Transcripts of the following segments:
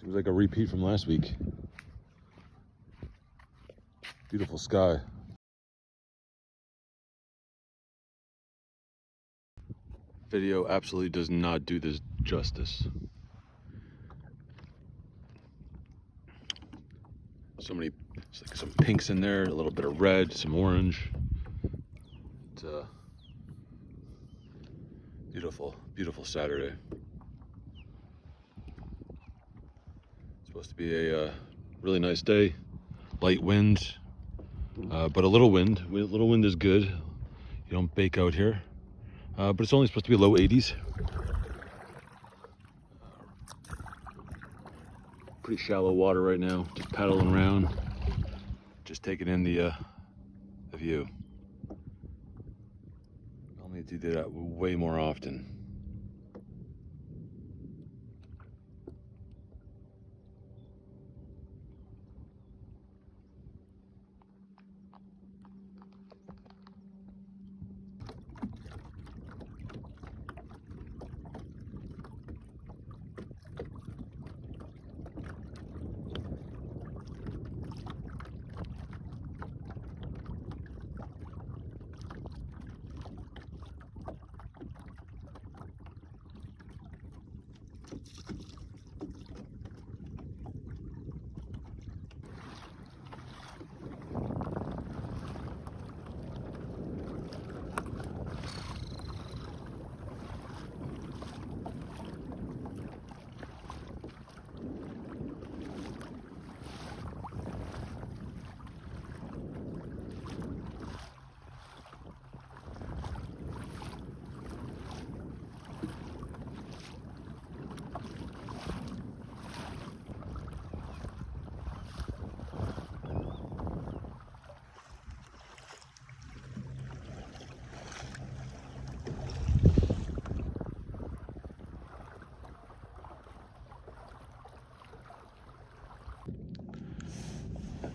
Seems like a repeat from last week. Beautiful sky. Video absolutely does not do this justice. So many, it's like some pinks in there, a little bit of red, some orange. It's a beautiful, beautiful Saturday. It's supposed to be a really nice day. Light wind, but a little wind. A little wind is good. You don't bake out here. But it's only supposed to be low 80s. Pretty shallow water right now. Just paddling around, just taking in the view. I'll need to do that way more often.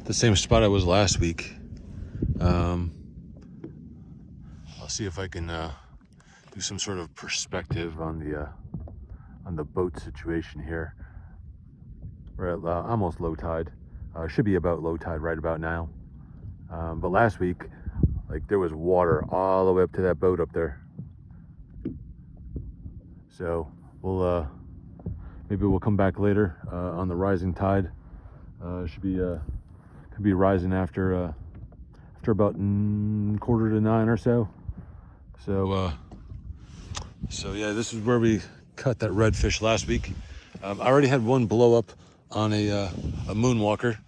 The same spot I was last week. I'll see if I can do some sort of perspective on the boat situation here. We're at almost low tide. Should be about low tide right about now. But last week, like, there was water all the way up to that boat up there. So we'll maybe we'll come back later on the rising tide. Should be could be rising after about 8:45 or so. So yeah, this is where we caught that redfish last week. I already had one blow up on a moonwalker.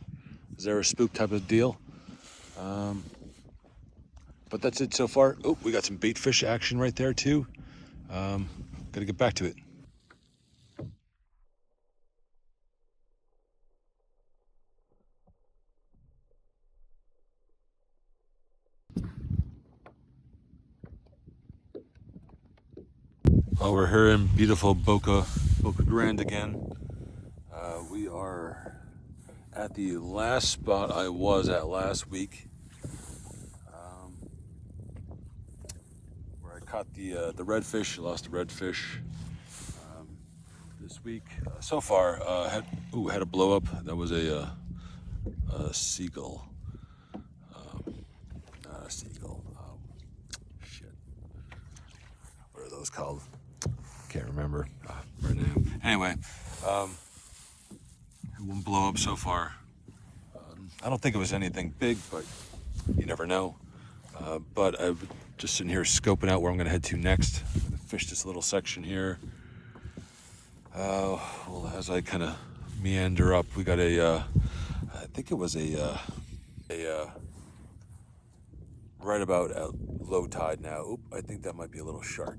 Is there a spook type of deal? But that's it so far. Oh, we got some bait fish action right there too. Gotta get back to it. Oh, we're here in beautiful Boca Grande again. We are at the last spot I was at last week, where I caught the redfish. Lost the redfish. This week, so far, had a blow up. That was a seagull. Not a seagull. Shit. What are those called? Can't remember right now. Anyway, one blow up so far. I don't think it was anything big, but you never know. But I'm just sitting here scoping out where I'm going to head to next. I'm going to fish this little section here. Well, as I kind of meander up, we got I think it was a right about at low tide now. Oop, I think that might be a little shark.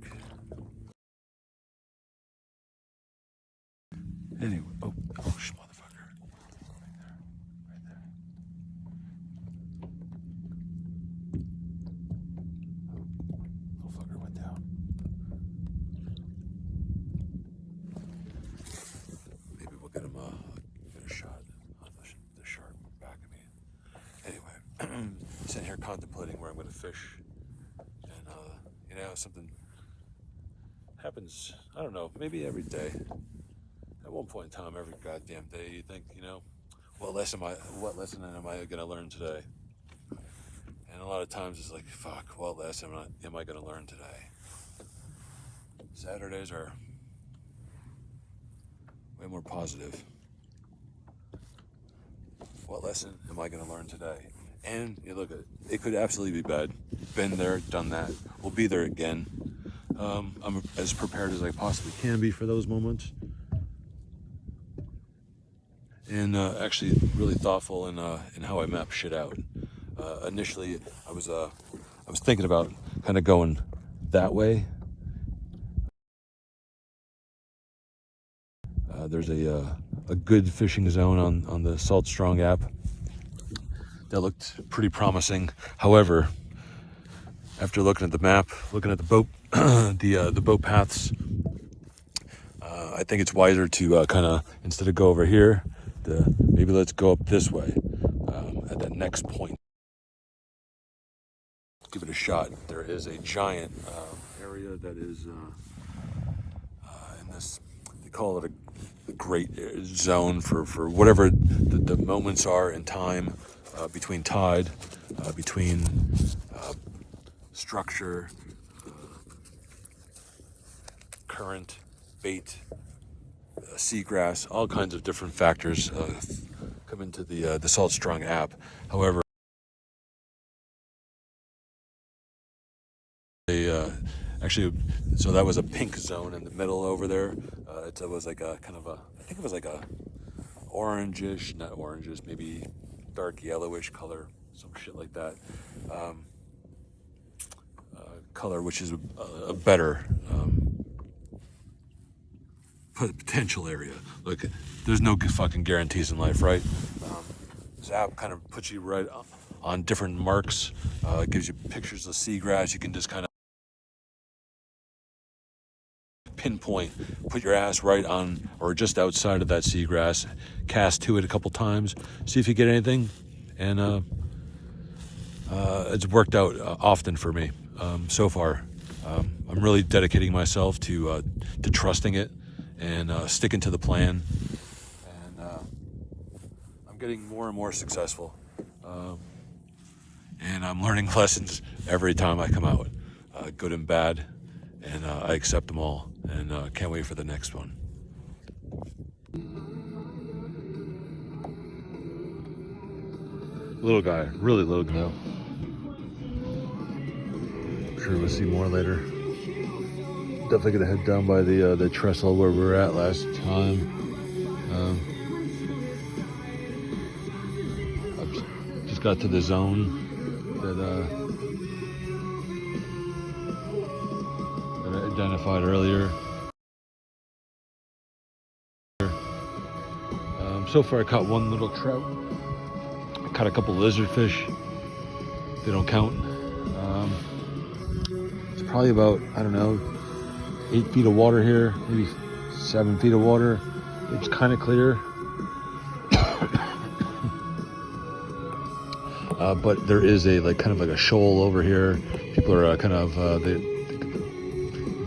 Anyway, oh, motherfucker. Right there. Oh, little fucker went down. Maybe we'll get him, get a shot on the shark back of me. Anyway, sitting here contemplating where I'm going to fish. And, something happens, I don't know, maybe every day. At one point in time, every goddamn day, you think, you know, what lesson am I going to learn today? And a lot of times it's like, fuck, what lesson am I going to learn today? Saturdays are way more positive. What lesson am I going to learn today? And you look at it, it could absolutely be bad. Been there, done that. We'll be there again. I'm as prepared as I possibly can be for those moments. And actually really thoughtful in how I map shit out. Initially, I was thinking about kind of going that way. There's a good fishing zone on the Salt Strong app that looked pretty promising. However, after looking at the map, looking at the boat, the boat paths, I think it's wiser to kind of, instead of go over here, maybe let's go up this way at that next point. Give it a shot. There is a giant area that is in this, they call it a great zone for whatever the moments are in time between tide, between structure, current, bait, seagrass, all kinds of different factors come into the Salt Strong app. However, actually, so that was a pink zone in the middle over there. It was like a kind of a, I think it was like a orangish, not orangish, maybe dark yellowish color, some shit like that. Color, which is a better potential area. Look, there's no fucking guarantees in life, right? This app kind of puts you right on different marks, gives you pictures of seagrass. You can just kind of pinpoint, put your ass right on or just outside of that seagrass, cast to it a couple times, see if you get anything, and it's worked out often for me so far. I'm really dedicating myself to trusting it and sticking to the plan, and I'm getting more and more successful, and I'm learning lessons every time I come out, good and bad, and I accept them all, and can't wait for the next one. Little guy, really little guy. I'm sure we'll see more later. Definitely gonna head down by the trestle where we were at last time. I've just got to the zone that I identified earlier. So far I caught one little trout. I caught a couple lizard fish. They don't count. It's probably about, I don't know, 8 feet of water here, maybe 7 feet of water. It's kind of clear. But there is a kind of a shoal over here. People are kind of they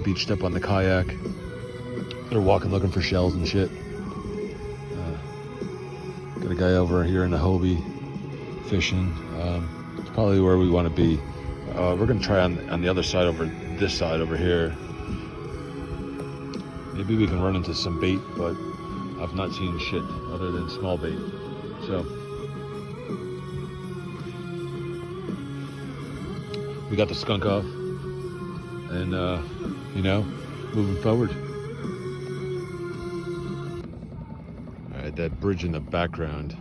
beached up on the kayak. They're walking looking for shells and shit. Got a guy over here in the Hobie fishing. It's probably where we want to be. We're gonna try on the other side, over this side over here. Maybe we can run into some bait, but I've not seen shit other than small bait. So we got the skunk off, and moving forward. All right, that bridge in the background.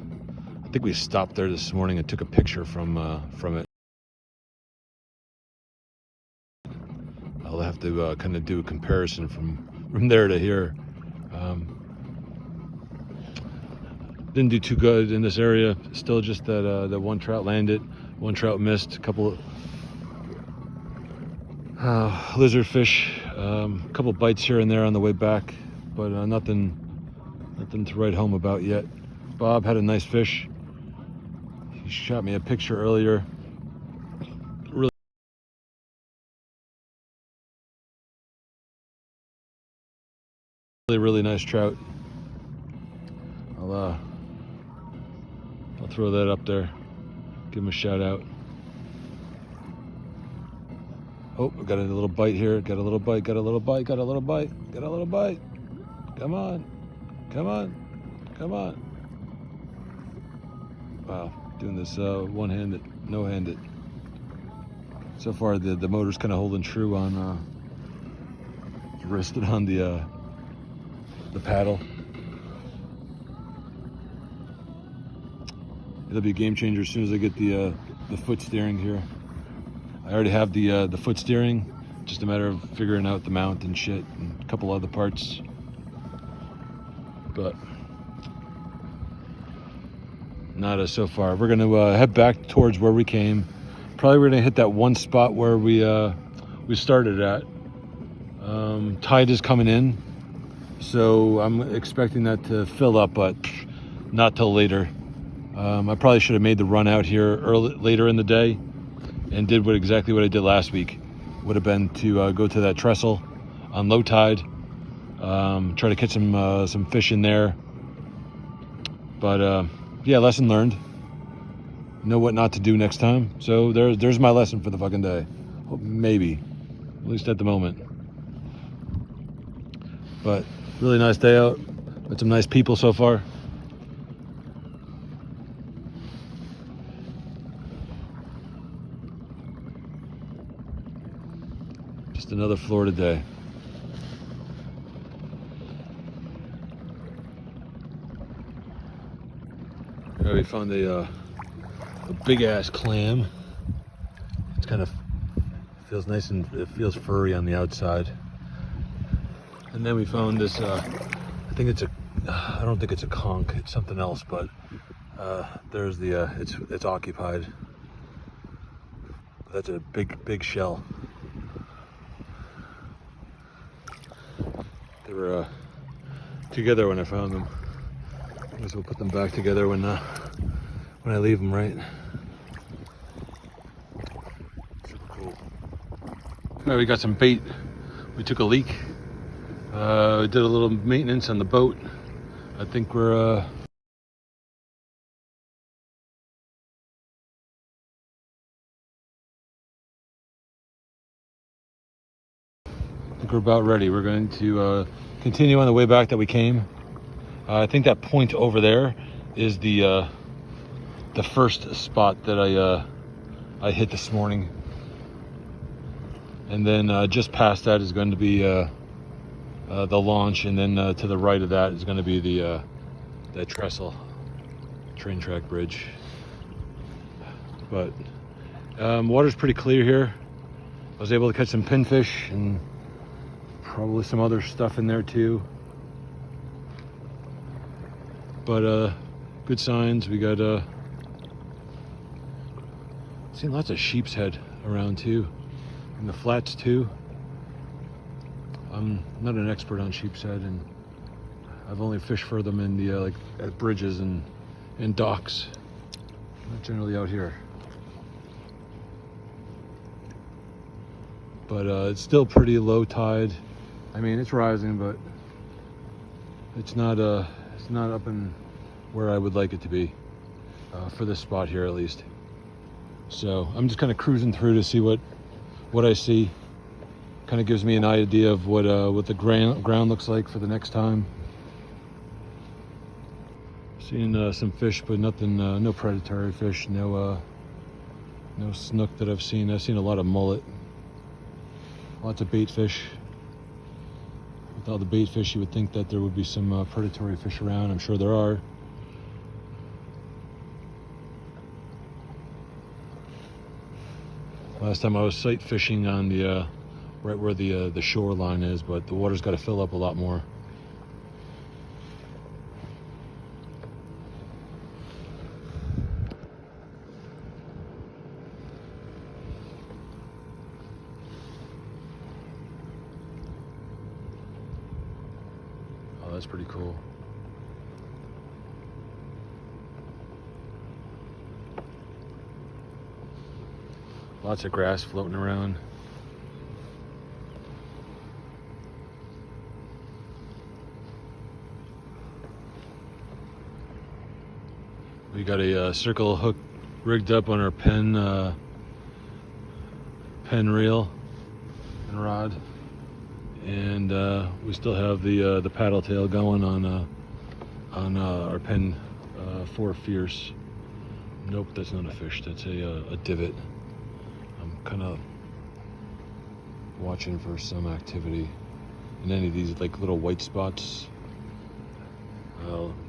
I think we stopped there this morning and took a picture from it. I'll have to kind of do a comparison from there to here. Didn't do too good in this area. Still just that one trout landed, one trout missed, a couple of lizard fish, a couple bites here and there on the way back, but nothing to write home about yet. Bob had a nice fish. He shot me a picture earlier. Really nice trout. I'll throw that up there. Give him a shout out. Oh, I got a little bite here. Got a little bite. Got a little bite. Got a little bite. Got a little bite. Come on. Come on. Come on. Wow, doing this one-handed, no-handed. So far, the motor's kind of holding true on, rested on the paddle. It'll be a game changer as soon as I get the foot steering here. I already have the foot steering, just a matter of figuring out the mount and shit, and a couple other parts. But nada so far. We're gonna head back towards where we came. Probably we're gonna hit that one spot where we started at. Tide is coming in, so I'm expecting that to fill up, but not till later. I probably should have made the run out here later in the day, and did exactly what I did last week. Would have been to go to that trestle on low tide, try to catch some fish in there. But yeah, lesson learned. Know what not to do next time. So there's my lesson for the fucking day. Maybe, at least at the moment. But really nice day out. Met some nice people so far. Just another Florida day. Yeah, we found a big ass clam. It's kind of feels nice and it feels furry on the outside. And then we found this. I think it's I don't think it's a conch. It's something else. But there's the. It's occupied. That's a big shell. They were together when I found them. I guess we'll put them back together when I leave them, right? Super cool. All right, we got some bait. We took a leak. Did a little maintenance on the boat. I think we're about ready. We're going to continue on the way back that we came. I think that point over there is the first spot that I hit this morning, and then just past that is going to be the launch, and then to the right of that is going to be the that trestle train track bridge. But water's pretty clear here. I was able to catch some pinfish and probably some other stuff in there too. But good signs. We got seen lots of sheep's head around too, in the flats too. I'm not an expert on sheep's head, and I've only fished for them in the like at bridges and docks, not generally out here. But it's still pretty low tide. I mean, it's rising, but it's not up in where I would like it to be for this spot here, at least. So I'm just kind of cruising through to see what I see. Kind of gives me an idea of what the ground looks like for the next time. Seeing some fish, but nothing, no predatory fish, no snook that I've seen. I've seen a lot of mullet, lots of bait fish. With all the bait fish, you would think that there would be some predatory fish around. I'm sure there are. Last time I was sight fishing on the right where the shoreline is, but the water's got to fill up a lot more. Oh, that's pretty cool. Lots of grass floating around. We got a circle hook rigged up on our pen reel and rod, and we still have the Paddletail going on our pen 4 fierce. Nope, that's not a fish. That's a divot. I'm kind of watching for some activity in any of these like little white spots.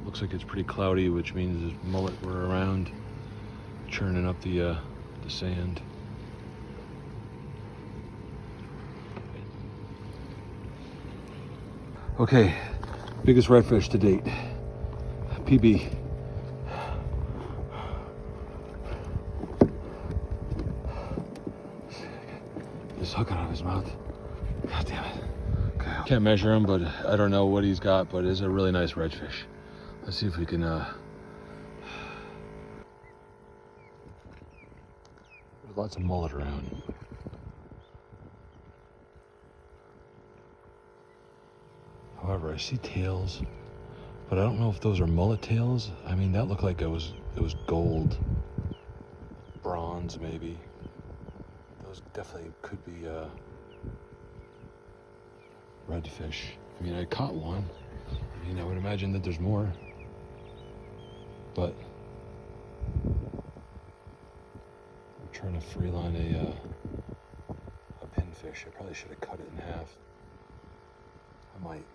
Looks like it's pretty cloudy, which means there's mullet were around, churning up the sand. Okay, biggest redfish to date. PB. Just hook it out of his mouth. God damn it. Okay. Can't measure him, but I don't know what he's got, but it's a really nice redfish. Let's see if we can there's lots of mullet around. However, I see tails, but I don't know if those are mullet tails. I mean, that looked like it was gold, bronze maybe. Those definitely could be redfish. I mean, I caught one. I mean, I would imagine that there's more, but I'm trying to free line a pinfish. I probably should have cut it in half. I might.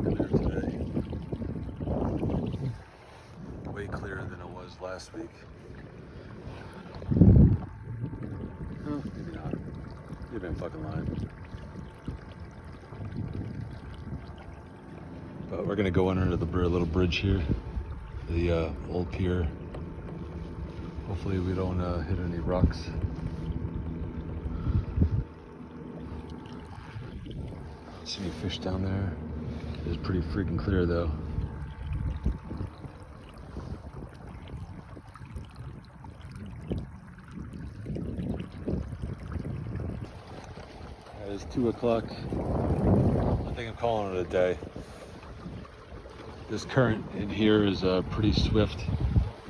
Clear today. Way clearer than it was last week. Oh, maybe not. You've been fucking lying. But we're gonna go under the little bridge here, the old pier. Hopefully we don't hit any rocks. Don't see any fish down there. It's pretty freaking clear though. It's 2 o'clock. I think I'm calling it a day. This current in here is pretty swift.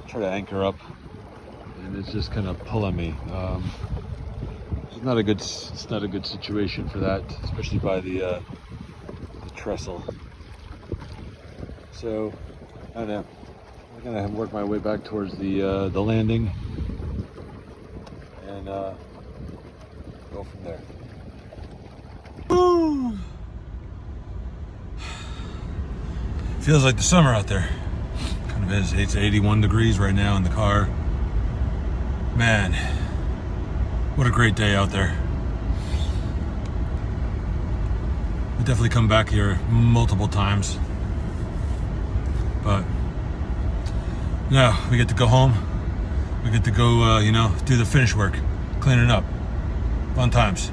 Try to anchor up, and it's just kind of pulling me. It's not a good situation for that, especially by the trestle. So I don't know. I'm gonna work my way back towards the landing and go from there. Woo! Feels like the summer out there. Kind of is. It's 81 degrees right now in the car. Man, what a great day out there. We definitely come back here multiple times. But no, we get to go home. We get to go, do the finish work, clean it up. Fun times.